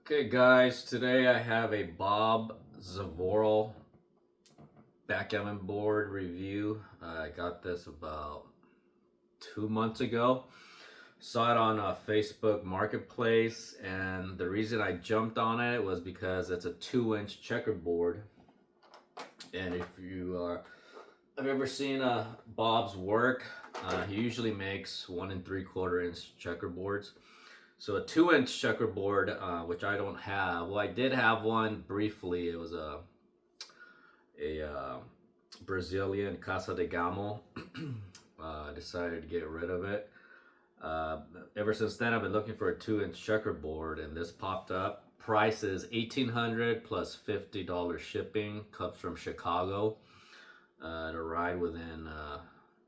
Okay guys, today I have a Bob Zavoral Backgammon Board review. I got this about 2 months ago. Saw it on a Facebook Marketplace, and the reason I jumped on it was because it's a 2-inch checkerboard. And if you have ever seen Bob's work, he usually makes 1 3/4 inch checkerboards. So a 2-inch checkerboard, which I don't have. Well, I did have one briefly. It was a Brazilian Casa de Gamo. I decided to get rid of it. Ever since then, I've been looking for a 2-inch checkerboard, and this popped up. Price is $1,800 plus $50 shipping. Comes from Chicago. It'll arrive within I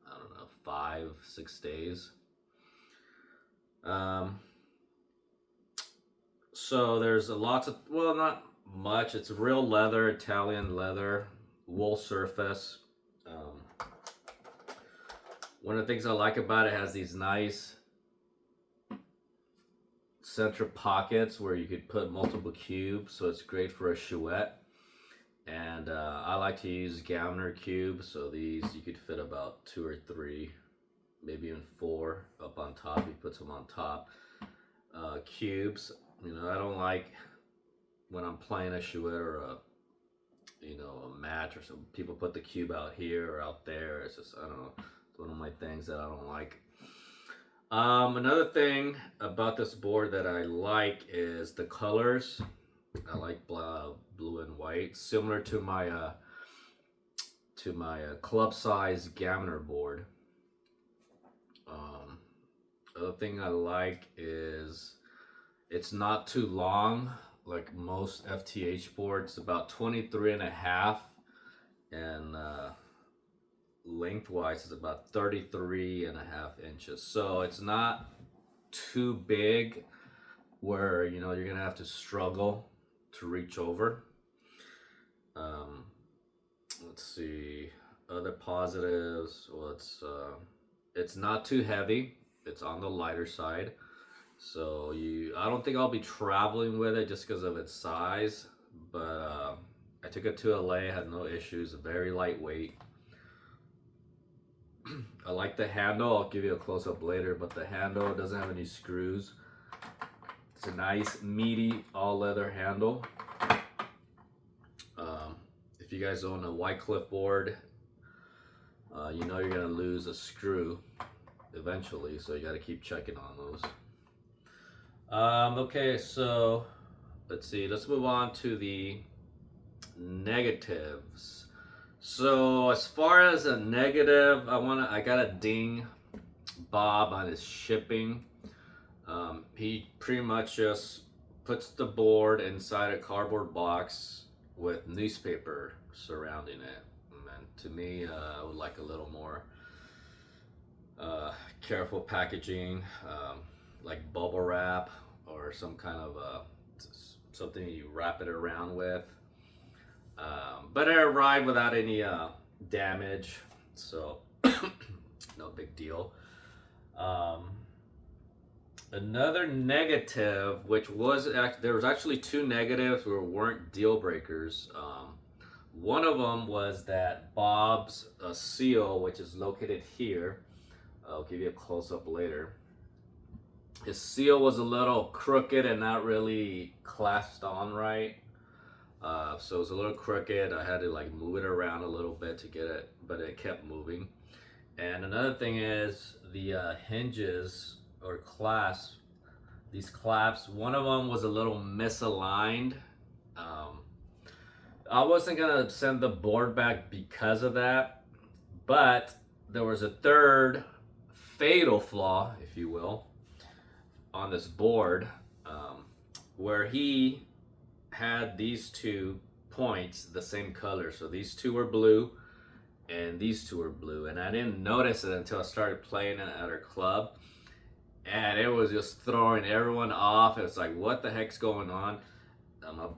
don't know, 5-6 days. So there's lots of, well, not much. It's real leather, Italian leather, wool surface. One of the things I like about it has these nice center pockets where you could put multiple cubes, so it's great for a chouette. And I like to use Gamner cubes, so these you could fit about 2 or 3, maybe even 4 up on top. You put some on top. Cubes. You know, I don't like when I'm playing a chouette or a match or something. People put the cube out here or out there. It's just, I don't know. It's one of my things that I don't like. Another thing about this board that I like is the colors. I like blue and white, similar to my club size Gamner board. Other thing I like is it's not too long, like most FTH boards, about 23.5, and lengthwise is about 33.5 inches. So it's not too big where you're gonna have to struggle to reach over. Let's see, other positives. Well, it's not too heavy. It's on the lighter side. So I don't think I'll be traveling with it just because of its size, but I took it to LA, had no issues, very lightweight. I like the handle. I'll give you a close-up later, but the handle doesn't have any screws. It's a nice, meaty, all-leather handle. If you guys own a Wycliffe board, you know you're gonna lose a screw eventually, so you got to keep checking on those. Okay, so let's see. Let's move on to the negatives. So as far as a negative, I gotta ding Bob on his shipping. He pretty much just puts the board inside a cardboard box with newspaper surrounding it. And to me, I would like a little more careful packaging, like bubble wrap or some kind of something you wrap it around with. But it arrived without any damage, so no big deal. Another negative, which was there was actually 2 negatives who weren't deal breakers. One of them was that Bob's seal, which is located here, I'll give you a close-up later. His seal was a little crooked and not really clasped on right. So it was a little crooked. I had to like move it around a little bit to get it, but it kept moving. And another thing is the hinges or clasps. These clasps, one of them was a little misaligned. I wasn't gonna send the board back because of that, but there was a third fatal flaw, if you will, on this board, where he had these 2 points the same color. So these 2 were blue and these 2 were blue, and I didn't notice it until I started playing it at our club, and it was just throwing everyone off. It was like, what the heck's going on?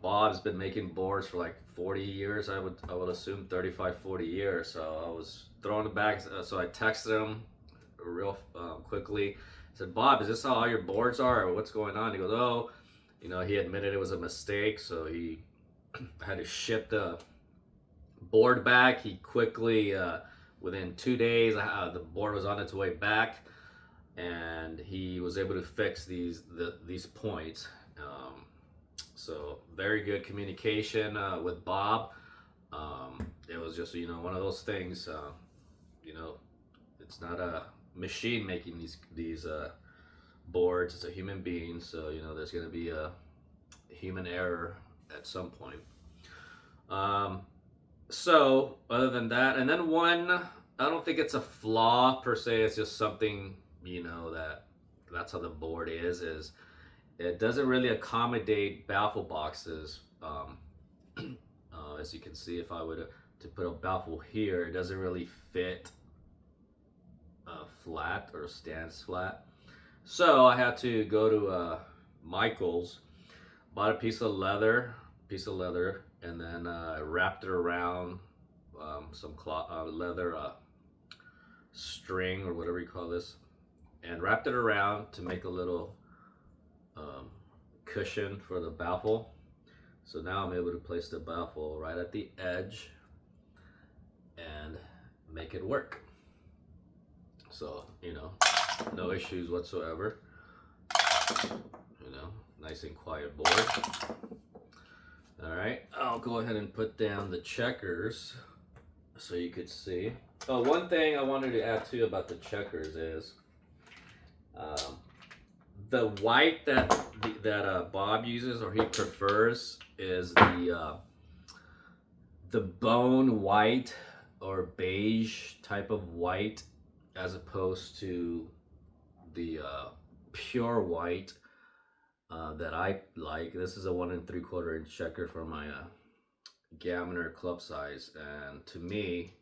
Bob's been making boards for like 40 years, I would assume 35, 40 years. So I was throwing it back. So I texted him real quickly. I said, Bob, is this how all your boards are, or what's going on? He goes, oh, You know, he admitted it was a mistake, so he had to ship the board back. He quickly, within 2 days, the board was on its way back, and he was able to fix these points. So very good communication with Bob. It was just, you know, one of those things. You know, it's not a machine making these boards. It's a human being. So you know, there's going to be a human error at some point. So other than that, and then one, I don't think it's a flaw per se. It's just something, you know, that's how the board is it doesn't really accommodate baffle boxes. As you can see, if I were to put a baffle here, it doesn't really fit flat or stands flat. So I had to go to Michael's, bought a piece of leather, and then wrapped it around some leather string or whatever you call this, and wrapped it around to make a little cushion for the baffle. So now I'm able to place the baffle right at the edge and make it work. So, you know, no issues whatsoever. You know, nice and quiet board. All right, I'll go ahead and put down the checkers so you could see. Oh, one thing I wanted to add too about the checkers is the white that Bob uses, or he prefers, is the bone white or beige type of white, as opposed to the pure white that I like. This is a 1 3/4 inch checker for my Gammoner club size, and to me,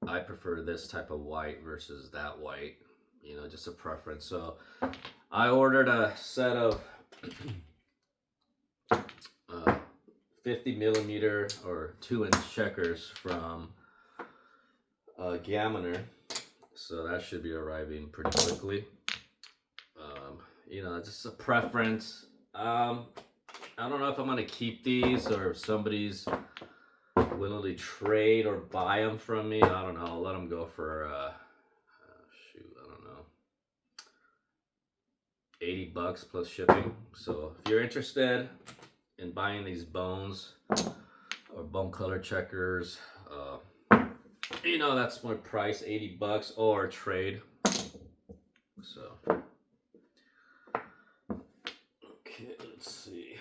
I prefer this type of white versus that white. You know, just a preference. So I ordered a set of 50 millimeter or 2-inch checkers from Gammoner, so that should be arriving pretty quickly. You know, just a preference. I don't know if I'm gonna keep these or if somebody's willing to trade or buy them from me. I don't know. I'll let them go for shoot, I don't know, $80 plus shipping. So if you're interested in buying these bones or bone color checkers, you know, that's my price, $80 or trade. So okay, let's see.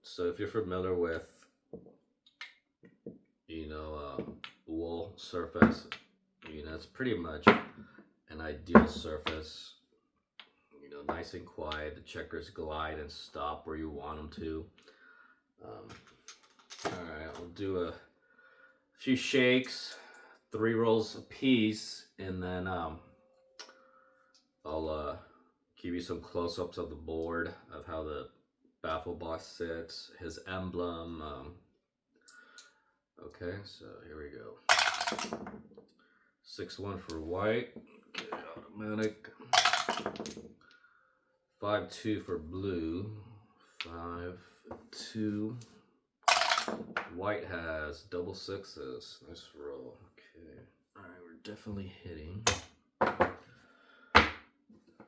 So if you're familiar with, you know, wool surface, you know, it's pretty much an ideal surface. You know, nice and quiet. The checkers glide and stop where you want them to. All right, I'll do a few shakes, 3 rolls a piece, and then I'll give you some close-ups of the board, of how the baffle box sits, his emblem. Okay, so here we go. 6-1 for white. Okay, automatic. 5-2 for blue. 5-2. White has double sixes. Nice roll. Okay. All right, we're definitely hitting.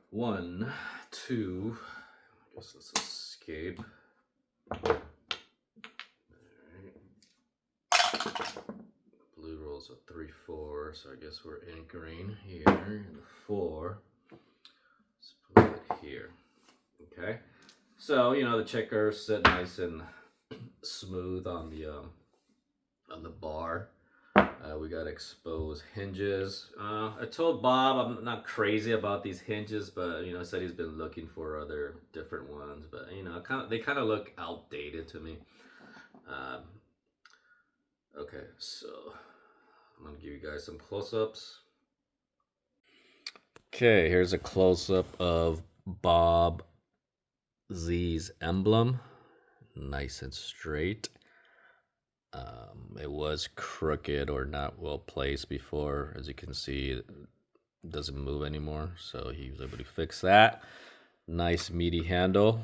1, 2. I guess let's escape. All right. Blue rolls a 3-4, so I guess we're anchoring here in the 4. Let's put it here. Okay. So, you know, the checkers sit nice and smooth on the bar. We got exposed hinges. I told Bob I'm not crazy about these hinges, but you know, I said he's been looking for other different ones, but you know, they kind of look outdated to me. Okay, so I'm gonna give you guys some close-ups. Okay, here's a close-up of Bob Z's emblem, nice and straight. It was crooked or not well placed before. As you can see, it doesn't move anymore, so he was able to fix that. Nice meaty handle.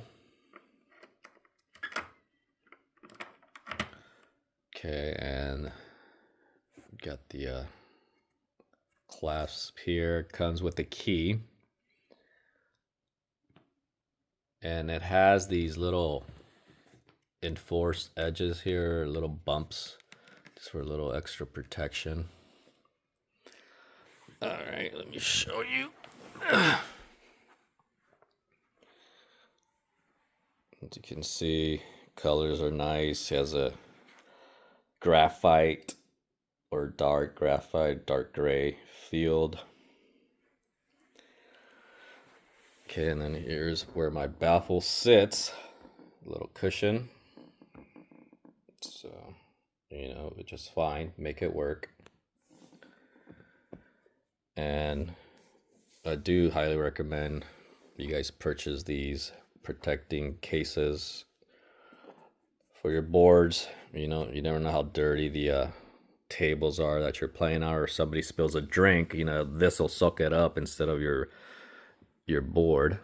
Okay, and got the clasp here. Comes with the key. And it has these little enforced edges here, little bumps, just for a little extra protection. All right, let me show you. As you can see, colors are nice. It has a graphite or dark graphite, dark gray field. Okay, and then here's where my baffle sits. A little cushion. So, just fine. Make it work. And I do highly recommend you guys purchase these protecting cases for your boards. You never know how dirty the tables are that you're playing on, or somebody spills a drink, this will soak it up instead of your board.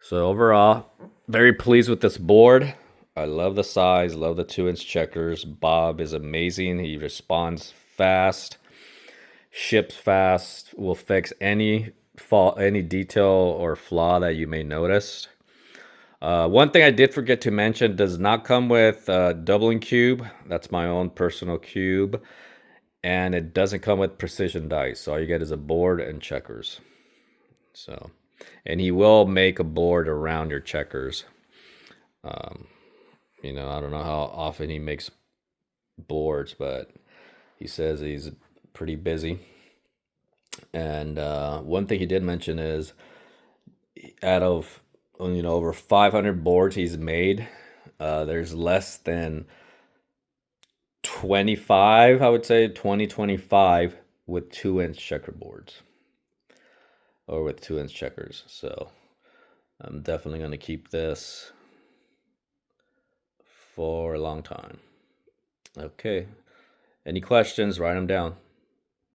So overall, very pleased with this board. I love the size, love the 2-inch checkers. Bob is amazing. He responds fast, ships fast, will fix any fault, any detail or flaw that you may notice. One thing I did forget to mention, does not come with doubling cube. That's my own personal cube. And it doesn't come with precision dice. So all you get is a board and checkers. So, and he will make a board around your checkers. I don't know how often he makes boards, but he says he's pretty busy. And one thing he did mention is, out of over 500 boards he's made, there's less than 25, I would say 25 with 2-inch checkerboards, or with 2-inch checkers. So I'm definitely going to keep this for a long time. Okay, any questions, write them down.